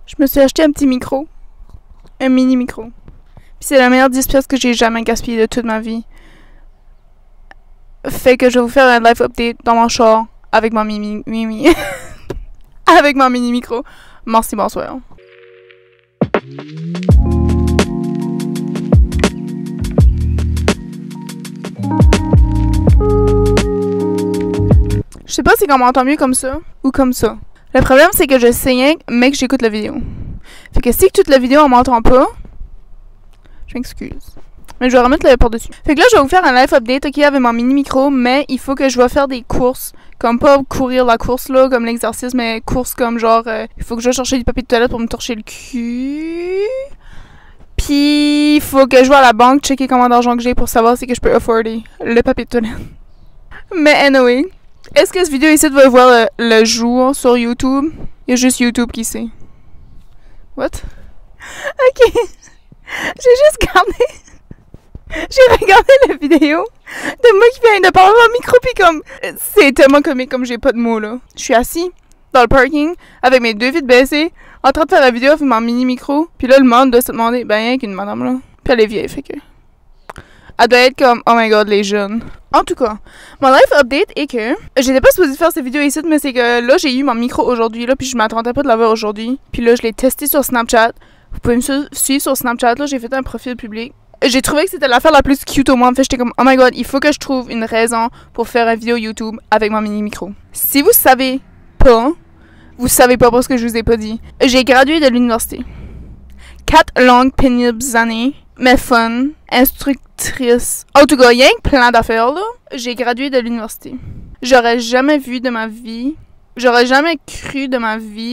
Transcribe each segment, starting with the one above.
Je me suis acheté un petit micro. Un mini micro. Puis c'est la meilleure 10 pièces que j'ai jamais gaspillé de toute ma vie. Fait que je vais vous faire un live update dans mon char avec mon mini avec mon mini micro. Merci, bonsoir. Je sais pas si on m'entend mieux comme ça ou comme ça. Le problème, c'est que je sais mais que j'écoute la vidéo. Fait que si toute la vidéo on m'entend pas, je m'excuse. Mais je vais remettre le par-dessus. Fait que là, je vais vous faire un live update, ok, avec mon mini micro, mais il faut que je vais faire des courses. Comme pas courir la course là, comme l'exercice, mais course comme genre, il faut que je vais chercher du papier de toilette pour me torcher le cul. Puis, il faut que je vais à la banque checker combien d'argent que j'ai pour savoir si que je peux afforder le papier de toilette. Mais anyway, est-ce que cette vidéo ici va voir le jour sur YouTube? Il y a juste YouTube qui sait. What? Ok. J'ai juste regardé la vidéo de moi qui vient de parler dans le micro pis comme... C'est tellement comique comme j'ai pas de mots là. Je suis assis dans le parking avec mes deux vitres baissées en train de faire la vidéo avec mon mini micro. Puis là le monde doit se demander, ben rien qu'une madame là. Puis elle est vieille fait que... Elle doit être comme, oh my god, les jeunes. En tout cas, mon live update est que j'étais pas supposée faire cette vidéo ici, mais c'est que là, j'ai eu mon micro aujourd'hui, là, puis je m'attendais pas de l'avoir aujourd'hui. Puis là, je l'ai testé sur Snapchat. Vous pouvez me suivre sur Snapchat, là, j'ai fait un profil public. J'ai trouvé que c'était l'affaire la plus cute au monde. Fait j'étais comme, oh my god, il faut que je trouve une raison pour faire une vidéo YouTube avec mon mini micro. Si vous savez pas parce que je vous ai pas dit. J'ai gradué de l'université. 4 longues pénibles années, mais fun, instructrice. En tout cas, il y a plein d'affaires là. J'ai gradué de l'université. J'aurais jamais cru de ma vie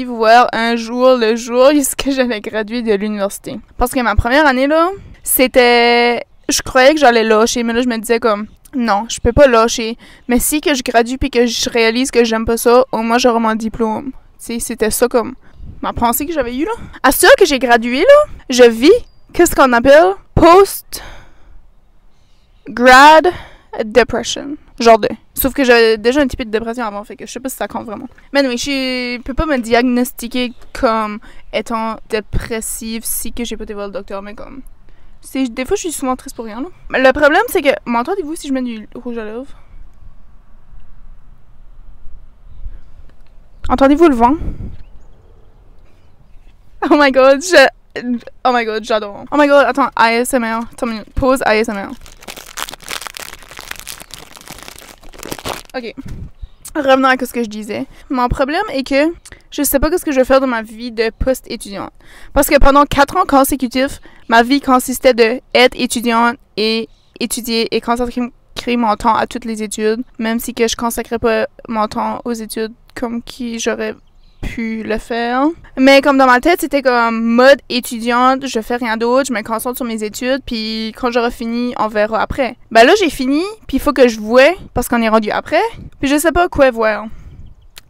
voir un jour le jour où j'allais graduer de l'université. Parce que ma première année là, c'était... Je croyais que j'allais lâcher, mais là je me disais comme... Non, je peux pas lâcher. Mais si que je gradue puis que je réalise que j'aime pas ça, au moins j'aurai mon diplôme. Tu sais, c'était ça comme... ma pensée que j'avais eue là. À ce que j'ai gradué là, je vis qu'est-ce qu'on appelle post-grad depression. Genre de. Sauf que j'avais déjà un petit peu de dépression avant, fait que je sais pas si ça compte vraiment. Mais non, je peux pas me diagnostiquer comme étant dépressive si que j'ai pas été voir le docteur, mais comme... Des fois, je suis souvent triste pour rien, là. Mais le problème, c'est que... M'entendez-vous si je mets du rouge à lèvres? Entendez-vous le vent? Oh my god, j'adore. Oh my god, attends, ASMR. Attends une minute. Pause ASMR. Ok. Revenons à ce que je disais. Mon problème est que je sais pas ce que je vais faire dans ma vie de post-étudiante. Parce que pendant 4 ans consécutifs, ma vie consistait de être étudiante et étudier et consacrer mon temps à toutes les études. Même si que je consacrais pas mon temps aux études comme qui j'aurais pu le faire. Mais comme dans ma tête, c'était comme mode étudiante, je fais rien d'autre, je me concentre sur mes études, puis quand j'aurai fini, on verra après. Ben là, j'ai fini, puis il faut que je voie, parce qu'on est rendu après, puis je sais pas quoi voir.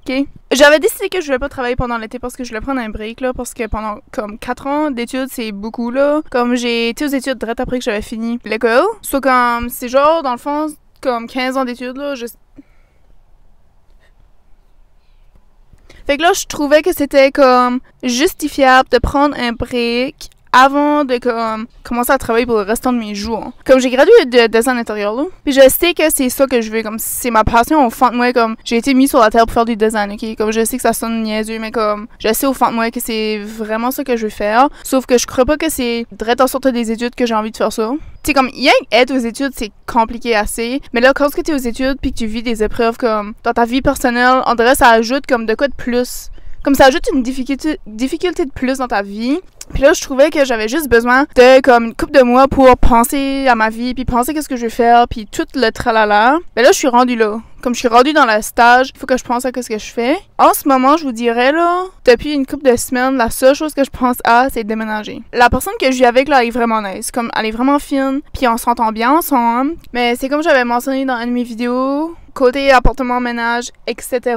OK? J'avais décidé que je voulais pas travailler pendant l'été parce que je voulais prendre un break, là, parce que pendant comme 4 ans d'études, c'est beaucoup, là. Comme j'ai été aux études direct après que j'avais fini l'école. Soit comme, c'est genre, dans le fond, comme 15 ans d'études, là, Fait que là, je trouvais que c'était comme justifiable de prendre un break avant de comme commencer à travailler pour le restant de mes jours. Comme j'ai gradué de design intérieur là, puis je sais que c'est ça que je veux, comme c'est ma passion au fond de moi, comme j'ai été mis sur la terre pour faire du design, ok? Comme je sais que ça sonne niaiseux, mais comme je sais au fond de moi que c'est vraiment ça que je veux faire, sauf que je crois pas que c'est direct en sortant des études que j'ai envie de faire ça. Tu sais, comme, rien qu'être aux études, c'est compliqué assez. Mais là, quand tu es aux études puis que tu vis des épreuves comme dans ta vie personnelle, on dirait que ça ajoute comme de quoi de plus. Comme ça ajoute une difficulté de plus dans ta vie. Puis là, je trouvais que j'avais juste besoin de comme une couple de mois pour penser à ma vie, puis penser qu'est-ce que je vais faire, puis tout le tralala. Mais là, je suis rendue là. Comme je suis rendue dans le stage, il faut que je pense à ce que je fais. En ce moment, je vous dirais, là, depuis une couple de semaines, la seule chose que je pense à, c'est déménager. La personne que je vis avec, là, elle est vraiment nice. Comme, elle est vraiment fine, puis on s'entend bien ensemble. Mais c'est comme j'avais mentionné dans une de mes vidéos, côté appartement, ménage, etc.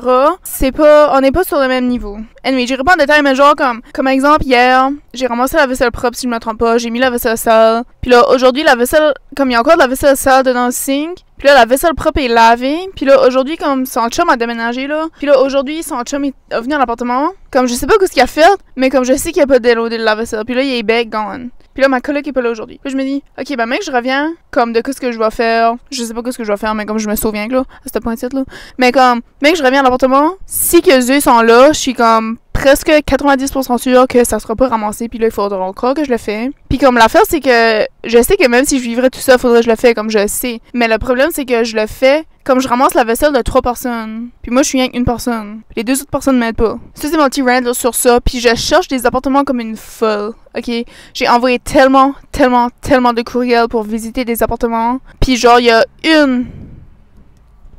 On n'est pas sur le même niveau. Anyway, j'irai pas en détail, mais genre, comme exemple, hier, j'ai ramassé la vaisselle propre, si je me trompe pas, j'ai mis la vaisselle sale. Puis là, aujourd'hui, la vaisselle, comme il y a encore de la vaisselle sale dedans le sink, Puis là, la vaisselle propre est lavée. Puis là, aujourd'hui, comme son chum a déménagé, là. Puis là, aujourd'hui, son chum est venu à l'appartement. Comme je sais pas ce qu'il a fait, mais comme je sais qu'il a pas déloadé la vaisselle. Puis là, il est back gone. Puis là, ma coloc est pas là aujourd'hui. Puis je me dis, ok, ben mec, je reviens, comme de ce que je vais faire. Je sais pas ce que je vais faire, mais comme je me souviens, là, à ce point-ci, là. Mais comme, mec, je reviens à l'appartement. Si que eux sont là, je suis comme presque 90% sûre que ça sera pas ramassé. Puis là, il faudra encore que je le fais. Puis comme l'affaire, c'est que je sais que même si je vivrais tout ça, il faudrait que je le fais comme je sais. Mais le problème, c'est que je le fais comme je ramasse la vaisselle de 3 personnes. Puis moi, je suis rien qu'une personne. Puis les 2 autres personnes m'aident pas. Ça, c'est mon petit rant là, sur ça. Puis je cherche des appartements comme une folle. Ok? J'ai envoyé tellement de courriels pour visiter des appartements. Puis genre, il y a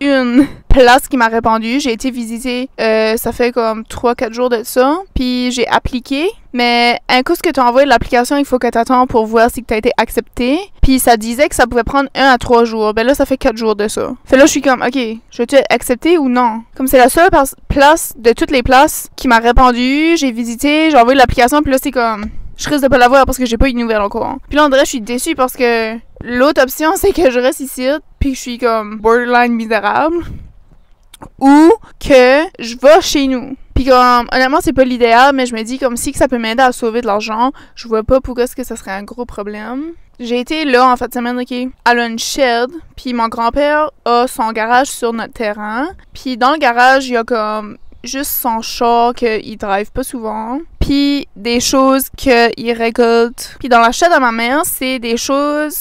une place qui m'a répondu. J'ai été visiter, ça fait comme 3-4 jours de ça. Puis j'ai appliqué. Mais un coup que tu as envoyé l'application, il faut que tu attends pour voir si tu as été accepté. Puis ça disait que ça pouvait prendre 1 à 3 jours. Ben là, ça fait 4 jours de ça. Fait là, je suis comme, ok, je vais-tu être accepté ou non? Comme c'est la seule place de toutes les places qui m'a répondu. J'ai visité, j'ai envoyé l'application. Puis là, c'est comme, je risque de pas l'avoir parce que j'ai pas eu de nouvelles encore. Puis là, on dirait que je suis déçue parce que l'autre option, c'est que je reste ici. Puis je suis comme borderline misérable. Ou que je vais chez nous. Puis comme, honnêtement, c'est pas l'idéal, mais je me dis comme si que ça peut m'aider à sauver de l'argent, je vois pas pourquoi est-ce que ça serait un gros problème. J'ai été là en fin de semaine, ok. Elle a une shed, puis mon grand-père a son garage sur notre terrain. Puis dans le garage, il y a comme juste son char qu'il drive pas souvent. Puis des choses qu'il récolte. Puis dans la shed à ma mère, c'est des choses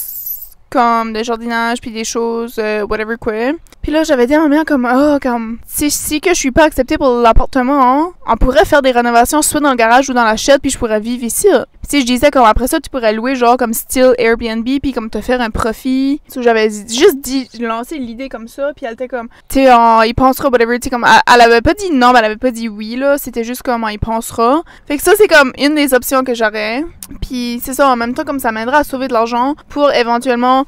comme de jardinage, puis des choses, whatever quoi. Puis là, j'avais dit à ma mère comme, si que je suis pas acceptée pour l'appartement, hein, on pourrait faire des rénovations soit dans le garage ou dans la shed, puis je pourrais vivre ici. Puis je disais comme après ça, tu pourrais louer genre comme style Airbnb, puis comme te faire un profit. So, j'avais juste lancé l'idée comme ça, puis elle était comme, tu sais, il pensera, whatever, tu sais, comme, elle avait pas dit non, mais elle avait pas dit oui, là, c'était juste comme, il pensera. Fait que ça, c'est comme une des options que j'aurais. Puis c'est ça, en même temps, comme ça m'aidera à sauver de l'argent pour éventuellement,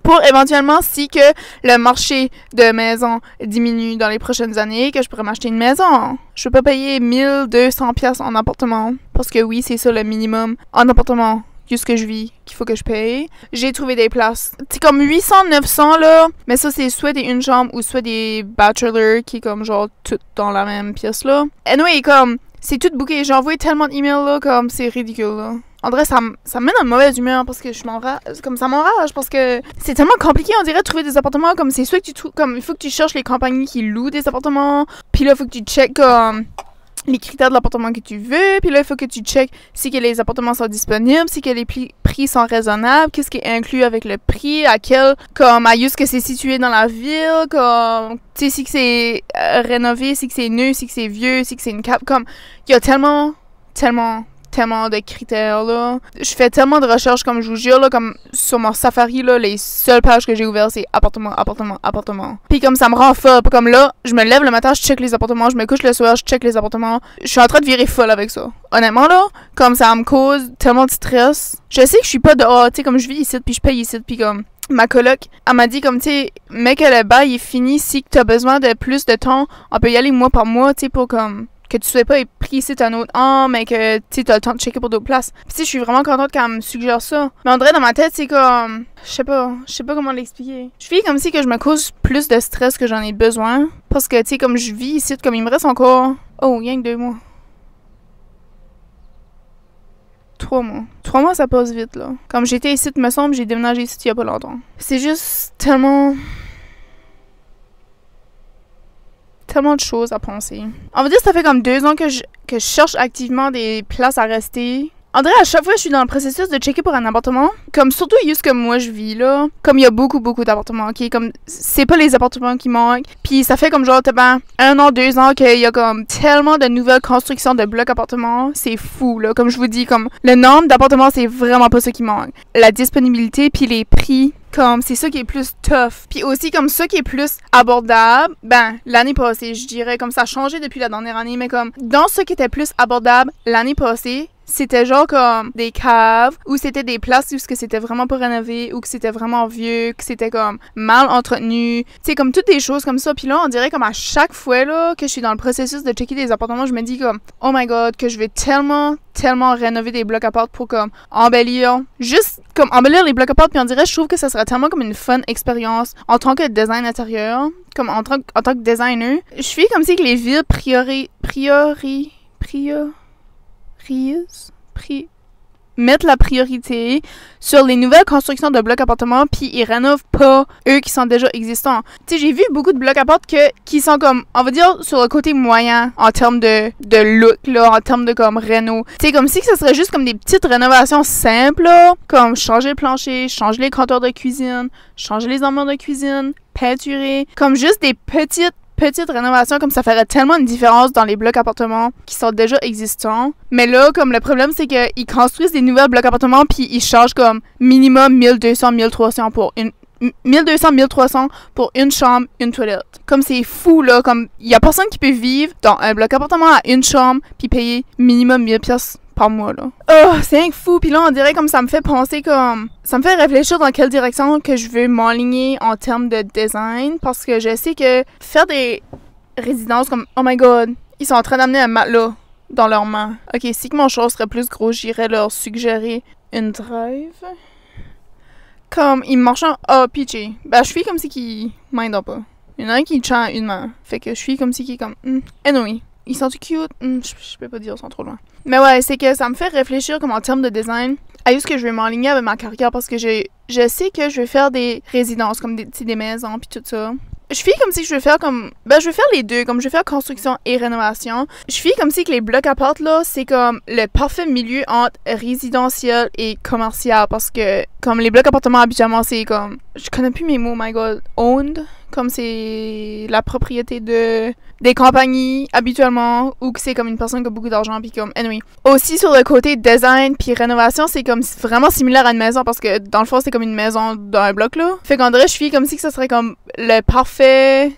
pour éventuellement, si que le marché de maison diminue dans les prochaines années, que je pourrais m'acheter une maison. Je peux pas payer 1200 pièces en appartement. Parce que oui, c'est ça le minimum en appartement. Juste que je vis, qu'il faut que je paye. J'ai trouvé des places. C'est comme 800-900 là. Mais ça, c'est soit des une chambre ou soit des bachelors qui est comme genre tout dans la même pièce là. Anyway, comme, c'est tout booké. J'ai envoyé tellement d'emails là, comme c'est ridicule là. En vrai, ça me met dans une mauvaise humeur parce que ça m'enrage parce que c'est tellement compliqué, on dirait, de trouver des appartements. Comme c'est sûr que tu trouves, comme il faut que tu cherches les compagnies qui louent des appartements. Puis là, il faut que tu checkes comme les critères de l'appartement que tu veux. Puis là, il faut que tu checkes si que les appartements sont disponibles, si que les prix sont raisonnables, qu'est-ce qui est inclus avec le prix, à quel, comme, à juste que c'est situé dans la ville, comme, tu sais, si que c'est rénové, si que c'est neuf, si que c'est vieux, si que c'est une cap, comme, il y a tellement de critères, là. Je fais tellement de recherches, comme je vous jure, là, comme sur mon Safari, là, les seules pages que j'ai ouvertes, c'est appartement. Puis comme ça me rend folle. Comme là, je me lève le matin, je check les appartements, je me couche le soir, je check les appartements. Je suis en train de virer folle avec ça. Honnêtement, là, comme ça me cause tellement de stress. Je sais que je suis pas dehors, tu sais, comme je vis ici, puis je paye ici, puis comme ma coloc, elle m'a dit comme, tu sais, mec, le bail est fini, si t'as besoin de plus de temps, on peut y aller mois par mois, tu sais, pour comme que tu sois pas pris ici un autre an, mais que tu as le temps de checker pour d'autres places. Puis je suis vraiment contente quand elle me suggère ça. Mais on dirait dans ma tête, c'est comme, je sais pas comment l'expliquer. Je vis comme si que je me cause plus de stress que j'en ai besoin. Parce que, tu sais, comme je vis ici, comme il me reste encore, rien que 2 mois. 3 mois. 3 mois, ça passe vite, là. Comme j'étais ici, me semble, j'ai déménagé ici il y a pas longtemps. C'est juste tellement de choses à penser. On va dire que ça fait comme 2 ans que je cherche activement des places à rester. On dirait à chaque fois je suis dans le processus de checker pour un appartement. Comme surtout juste que moi je vis là. Comme il y a beaucoup d'appartements, ok? Comme c'est pas les appartements qui manquent. Puis ça fait comme genre 1 an, 2 ans qu'il y a comme tellement de nouvelles constructions de blocs appartements. C'est fou là. Comme je vous dis, comme le nombre d'appartements c'est vraiment pas ça qui manque. La disponibilité puis les prix. Comme, c'est ça qui est plus tough. Puis aussi, comme ça qui est plus abordable, l'année passée, je dirais, comme ça a changé depuis la dernière année, mais comme, dans ce qui était plus abordable l'année passée, c'était genre comme des caves, ou c'était des places où c'était vraiment pas rénové, ou que c'était vraiment vieux, que c'était comme mal entretenu. Tu sais, comme toutes des choses comme ça. Puis là, on dirait comme à chaque fois là que je suis dans le processus de checker des appartements, je me dis comme, oh my god, que je vais tellement rénover des blocs à porte pour comme embellir, juste comme embellir les blocs à porte. Puis on dirait, je trouve que ça serait tellement comme une fun expérience en tant que design intérieur, comme en tant que designer. Je suis comme si que les villes mettent la priorité sur les nouvelles constructions de blocs appartements, puis ils rénovent pas eux qui sont déjà existants. Tu sais, j'ai vu beaucoup de blocs appartements qui sont comme, on va dire, sur le côté moyen en termes de look, là, en termes de comme réno. Tu sais, comme si que ça serait juste comme des petites rénovations simples, là, comme changer le plancher, changer les comptoirs de cuisine, changer les armoires de cuisine, peinturer, comme juste des petites rénovations, comme ça ferait tellement une différence dans les blocs appartements qui sont déjà existants. Mais là, comme le problème, c'est qu'ils construisent des nouvelles blocs appartements puis ils chargent comme minimum 1200-1300 pour une 1200-1300 pour une chambre, une toilette. Comme c'est fou, là, comme il y a personne qui peut vivre dans un bloc appartement à une chambre puis payer minimum 1000 pièces par mois, là. Oh, c'est un fou. Puis là, on dirait comme ça me fait penser comme... Ça me fait réfléchir dans quelle direction que je veux m'aligner en termes de design. Parce que je sais que faire des résidences comme... Oh my god, ils sont en train d'amener un matelas dans leurs mains. Ok, si que mon char serait plus gros, j'irais leur suggérer une drive. Comme, ils marchent en... Oh, pitché. Ben, je suis comme si qu'ils m'aident pas. Il y en a un qui tient à une main. Fait que je suis comme si qu'ils comme... Anyway. Ils sont cute? Je peux pas dire, ils sont trop loin. Mais ouais, c'est que ça me fait réfléchir comme en termes de design à où est-ce que je vais m'enligner avec ma carrière parce que je sais que je vais faire des résidences, comme des maisons puis tout ça. Je fais comme si je veux faire comme... Ben, je vais faire les deux, comme je vais faire construction et rénovation. Je fais comme si que les blocs à porte, là, c'est comme le parfait milieu entre résidentiel et commercial parce que, comme les blocs appartements, habituellement, c'est comme... Je connais plus mes mots, my god. Owned, comme c'est la propriété des compagnies, habituellement, ou que c'est comme une personne qui a beaucoup d'argent, puis comme... Anyway. Aussi, sur le côté design puis rénovation, c'est comme vraiment similaire à une maison parce que, dans le fond, c'est comme une maison dans un bloc, là. Fait qu'en vrai, je suis comme si que ça serait comme les parfaites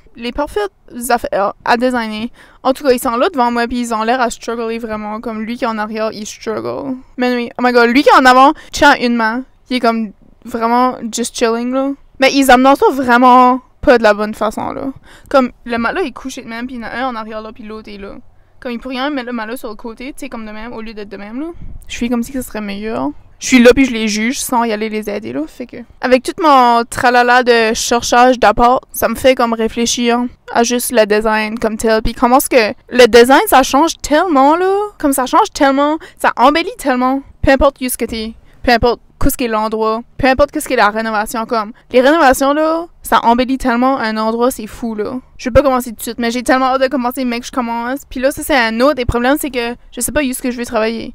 affaires à designer. En tout cas, ils sont là devant moi puis ils ont l'air à struggler vraiment. Comme lui qui est en arrière, il struggle. Mais oui, oh my god, lui qui est en avant, tient une main. Il est comme vraiment just chilling, là. Mais ils amènent ça vraiment pas de la bonne façon, là. Comme le matelas est couché de même puis il y en a un en arrière là puis l'autre est là. Comme il pourrait rien mettre le matelas sur le côté, tu sais, comme de même, au lieu d'être de même, là. Je suis comme si ça serait meilleur. Je suis là puis je les juge sans y aller les aider, là. Fait que... Avec tout mon tralala de cherchage d'apport, ça me fait comme réfléchir à juste le design comme tel. Puis comment est-ce que le design, ça change tellement, là. Comme ça change tellement, ça embellit tellement. Peu importe où ce que t'es, peu importe qu'est-ce qu'est l'endroit, peu importe qu'est-ce qu'est la rénovation, comme. Les rénovations, là, ça embellit tellement un endroit, c'est fou, là. Je vais pas commencer tout de suite, mais j'ai tellement hâte de commencer, mec, je commence. Puis là, ça, c'est un autre des problèmes, c'est que je sais pas où ce que je vais travailler.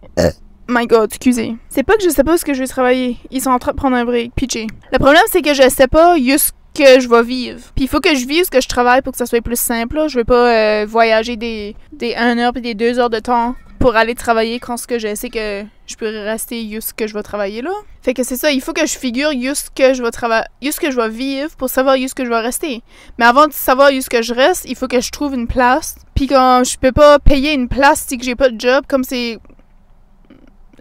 My god, excusez. C'est pas que je sais pas où ce que je vais travailler. Ils sont en train de prendre un break, pitché. Le problème, c'est que je sais pas où ce que je vais vivre. Puis il faut que je vive ce que je travaille pour que ça soit plus simple, là. Je vais pas voyager des 1 heure puis des 2 heures de temps pour aller travailler quand ce que je sais que je peux rester ce que je vais travailler, là. Fait que c'est ça, il faut que je figure ce que je vais travailler, ce que je vais vivre pour savoir ce que je vais rester. Mais avant de savoir ce que je reste, il faut que je trouve une place. Puis quand je peux pas payer une place si que j'ai pas de job, comme c'est...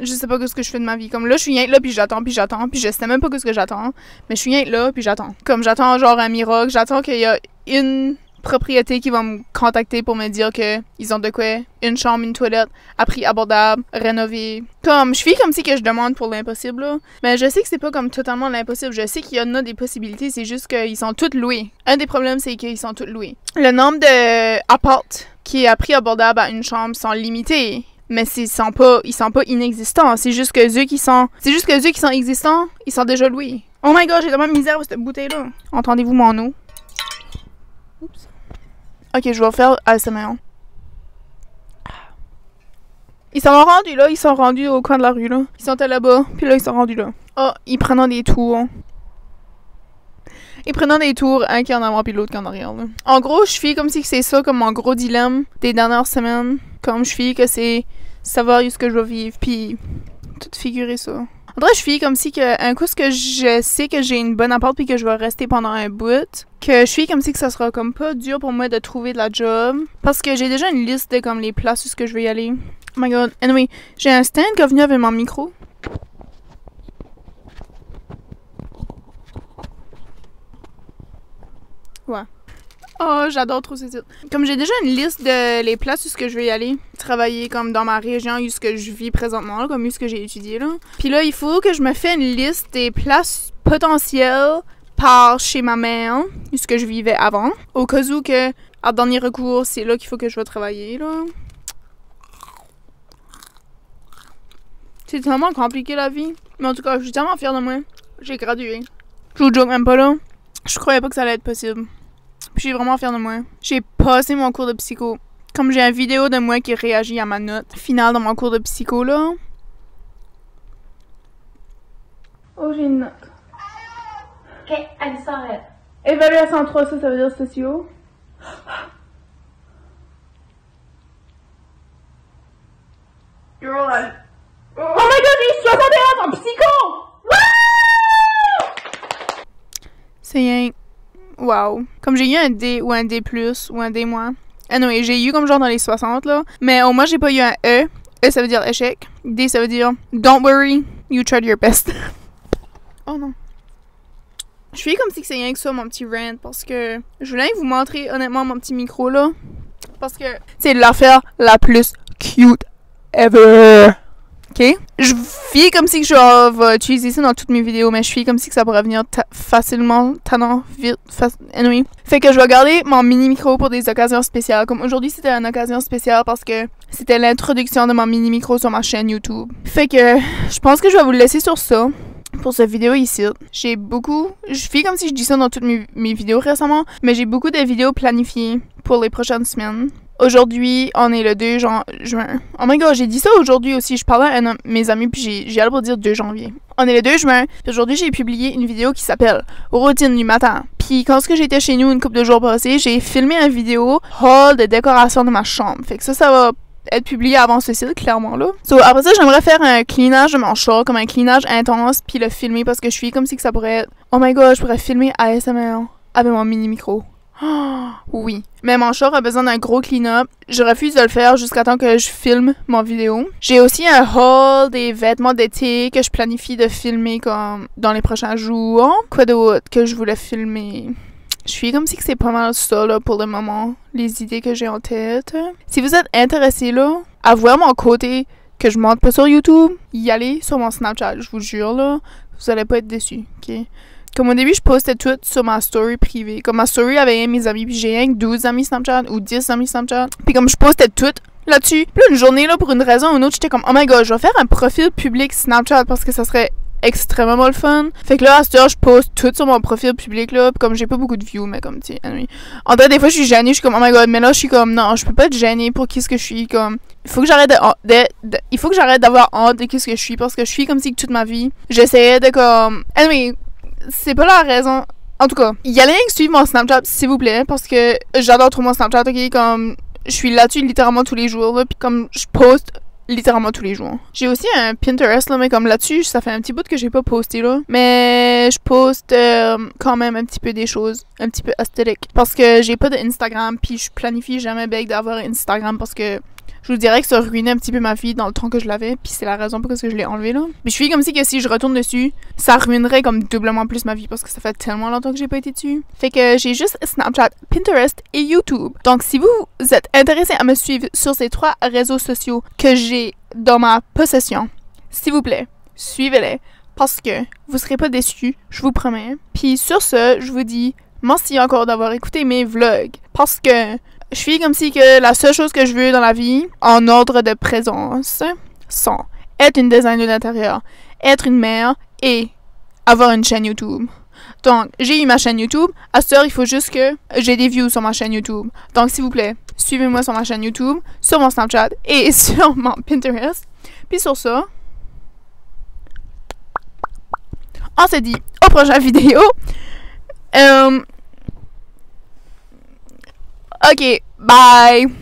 Je sais pas ce que je fais de ma vie. Comme là, je suis rien là, puis j'attends, puis je sais même pas ce que j'attends. Mais je suis rien là, puis j'attends. Comme j'attends genre un miracle, j'attends qu'il y a une propriété qui va me contacter pour me dire que ils ont de quoi, une chambre, une toilette, à prix abordable, rénové. Comme, je suis comme si que je demande pour l'impossible, là. Mais je sais que c'est pas comme totalement l'impossible. Je sais qu'il y en a des possibilités, c'est juste qu'ils sont toutes loués. Un des problèmes, c'est qu'ils sont toutes loués. Le nombre de appartes qui est à prix abordable à une chambre sont limités. Mais ils sont pas inexistants. C'est juste que ceux qui sont existants, ils sont déjà loués. Oh my god, j'ai tellement de misère avec cette bouteille-là. Entendez-vous mon eau? Oups. Ok, je vais faire ASMR. Ils sont rendus au coin de la rue, là. Ils sont là-bas, puis là, ils sont rendus là. Oh, ils prennent des tours. Un qui est en avant puis l'autre qui est en arrière, là. En gros, je fais comme si c'est ça, comme mon gros dilemme des dernières semaines. Comme je fais que c'est savoir ce que je vais vivre, puis tout figurer ça. En vrai, je fais comme si que un coup que je sais que j'ai une bonne appart puis que je vais rester pendant un bout, que je fais comme si que ça sera comme pas dur pour moi de trouver de la job, parce que j'ai déjà une liste de comme les places où ce que je vais y aller. Oh my god. Anyway, j'ai un stand qui est venu avec mon micro. Ouais. Oh, j'adore trop ces titres. Comme j'ai déjà une liste de les places où ce que je vais y aller, travailler comme dans ma région, où ce que je vis présentement, là, comme où ce que j'ai étudié là. Puis là, il faut que je me fasse une liste des places potentielles par chez ma mère, où ce que je vivais avant, au cas où que, en dernier recours, c'est là qu'il faut que je vais travailler là. C'est tellement compliqué la vie. Mais en tout cas, je suis tellement fière de moi. J'ai gradué. Je vous joke même pas là. Je croyais pas que ça allait être possible. Puis je suis vraiment fière de moi. J'ai passé mon cours de psycho. Comme j'ai une vidéo de moi qui réagit à ma note finale dans mon cours de psycho là. Oh, j'ai une note. Ok, Alice, arrête. Évaluation 3, ça veut dire sociaux. You're all out. Oh my god, j'ai 61 en psycho! Wouh! C'est rien. Wow. Comme j'ai eu un D ou un D+, ou un D-. Anyway, j'ai eu comme genre dans les 60 là. Mais au moins, j'ai pas eu un E. E, ça veut dire échec. D, ça veut dire don't worry, you tried your best. Oh non. Je suis comme si c'est rien que ça, mon petit rant, parce que je voulais vous montrer honnêtement mon petit micro là. Parce que c'est l'affaire la plus cute ever. Ok? Je fais comme si que je vais utiliser ça dans toutes mes vidéos, mais je fais comme si que ça pourrait venir facilement, tannant, vite, anyway. Fait que je vais garder mon mini micro pour des occasions spéciales. Comme aujourd'hui, c'était une occasion spéciale parce que c'était l'introduction de mon mini micro sur ma chaîne YouTube. Fait que je pense que je vais vous le laisser sur ça. Pour cette vidéo ici, j'ai beaucoup... Je fais comme si je dis ça dans toutes mes vidéos récemment, mais j'ai beaucoup de vidéos planifiées pour les prochaines semaines. Aujourd'hui, on est le 2 juin. Oh my god, j'ai dit ça aujourd'hui aussi. Je parlais à un de mes amis, puis j'ai hâte pour dire 2 janvier. On est le 2 juin, puis aujourd'hui, j'ai publié une vidéo qui s'appelle « Routine du matin ». Puis quand j'étais chez nous une couple de jours passés, j'ai filmé une vidéo haul de décoration de ma chambre. Fait que ça va être publié avant ce site, clairement, là. So, après ça, j'aimerais faire un cleanage de mon char, comme un cleanage intense, puis le filmer, parce que je suis comme si que ça pourrait être... Oh my god, je pourrais filmer ASMR avec mon mini-micro. Oh, oui. Mais mon char a besoin d'un gros clean-up. Je refuse de le faire jusqu'à temps que je filme mon vidéo. J'ai aussi un haul des vêtements d'été que je planifie de filmer comme dans les prochains jours. Quoi d'autre que je voulais filmer? Je suis comme si que c'est pas mal ça, là, pour le moment, les idées que j'ai en tête. Si vous êtes intéressés, là, à voir mon côté que je montre pas sur YouTube, y allez sur mon Snapchat, je vous jure, là, vous allez pas être déçus, ok? Comme au début, je postais tout sur ma story privée. Comme ma story avait mes amis, puis j'ai 12 amis Snapchat ou 10 amis Snapchat. Puis comme je postais tout là-dessus, puis là, une journée, là, pour une raison ou une autre, j'étais comme, oh my god, je vais faire un profil public Snapchat parce que ça serait extrêmement le fun. Fait que là, à cette heure, je poste tout sur mon profil public, là, pis comme j'ai pas beaucoup de views, mais comme, tu sais, anyway. En fait, des fois, je suis gênée, je suis comme, oh my god, mais là, je suis comme, non, je peux pas être gênée pour qui ce que je suis, comme, il faut que j'arrête il faut que j'arrête d'avoir honte de qui ce que je suis, parce que je suis comme si toute ma vie, j'essayais de, comme, anyway, c'est pas la raison. En tout cas, y a rien que suivre mon Snapchat, s'il vous plaît, parce que j'adore trop mon Snapchat, ok, comme, je suis là-dessus littéralement tous les jours, là, pis comme, je poste littéralement tous les jours. J'ai aussi un Pinterest, là, mais comme là-dessus, ça fait un petit bout que j'ai pas posté, là. Mais je poste quand même un petit peu des choses un petit peu esthétiques. Parce que j'ai pas d'Instagram, puis je planifie jamais bec d'avoir Instagram parce que je vous dirais que ça ruinait un petit peu ma vie dans le temps que je l'avais, puis c'est la raison pour laquelle je l'ai enlevé, là. Mais je suis comme si que si je retourne dessus, ça ruinerait comme doublement plus ma vie parce que ça fait tellement longtemps que j'ai pas été dessus. Fait que j'ai juste Snapchat, Pinterest et YouTube. Donc si vous êtes intéressé à me suivre sur ces 3 réseaux sociaux que j'ai dans ma possession, s'il vous plaît, suivez-les parce que vous serez pas déçus, je vous promets. Puis sur ce, je vous dis merci encore d'avoir écouté mes vlogs parce que je suis comme si que la seule chose que je veux dans la vie, en ordre de présence, sont être une designer d'intérieur, être une mère et avoir une chaîne YouTube. Donc, j'ai eu ma chaîne YouTube. À ce heure, il faut juste que j'ai des views sur ma chaîne YouTube. Donc, s'il vous plaît, suivez-moi sur ma chaîne YouTube, sur mon Snapchat et sur mon Pinterest. Puis sur ça, on se dit au prochain vidéo. Ok, bye!